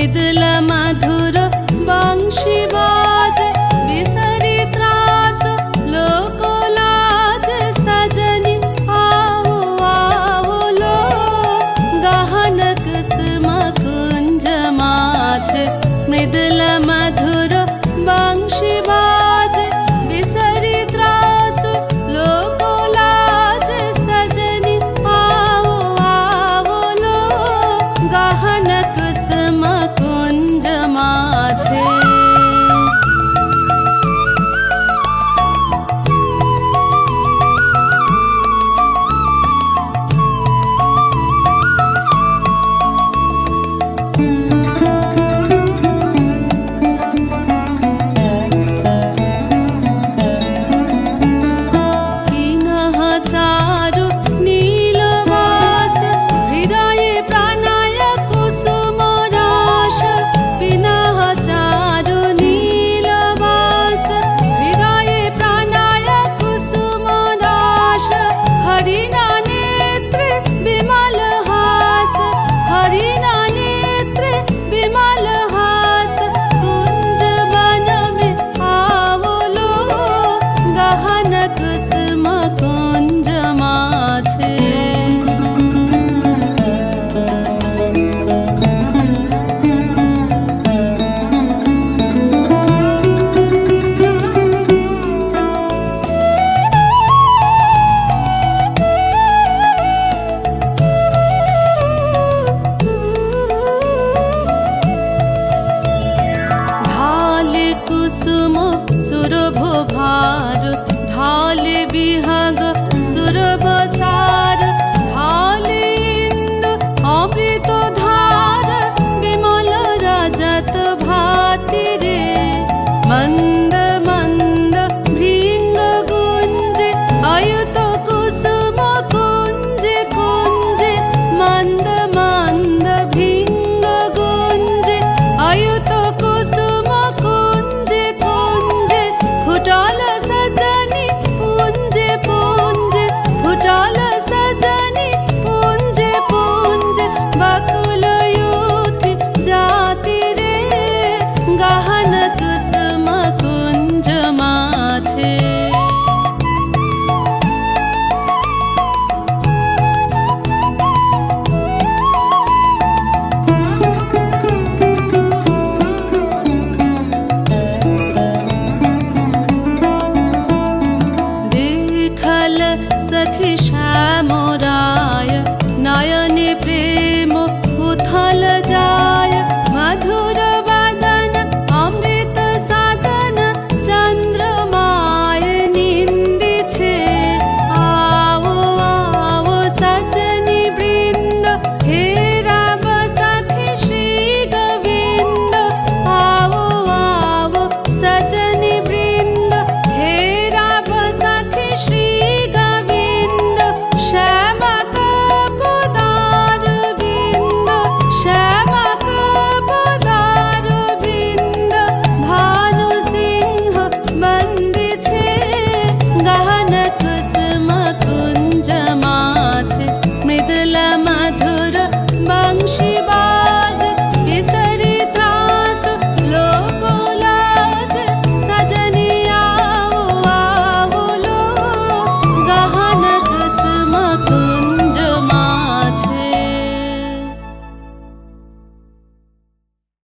मृदुल मधुर बंशी बाजे बिसरी त्रास लोकलाज सजनी आओ आओ लो गहन कुसुम कुंज माझे मृदुल मधुर बंशी बाजे बिसरी त्रास लोकलाज सजनी आओ आओ लो गहन कुसुम कुंज माझे। चारु नीलवास हृदय प्राणाय कुसुम राश पिनः चारु नीलवास हृदय प्राणाय कुसुम राश हरिना नेत्र विमल हास हरिना नेत्र विमल हास कुंज वन में आओ लो गहन कुसुम कुंज माझे। ढाले कुसुम सुरभ भार ढाले विहग सुरभ सार ढाले इंदु अमृत धार विमल रजत भाति रे मंद मंद भृंग गुंजे अयुत कुसुम कुंजे कुंजे मंद मंद भृंग गुंजे अयुत कुसुम कुंजे कुंजे फुटाल सजनी पुंजे पुंजे फुटाल सजनी पुंजे पुंजे बकुल युति जाति रे गहन कुसुम कुंज माझे। देखल सखी श्यामराय नयने प्रेम उथल जाय मधुर वदन अमृत साधन चंद्रमाय निंदी छे आओ आओ सजनी वृंद हेरा सखी श्री गोविंद आओ आओ सजनी वृंद हेरा सखी श्री गोविंद श्याम कपदार बिंद श्याम कपदार बिंद भानु सिंह बंदी छे गहन कुसुम कुंज माझे मृदुल मधुर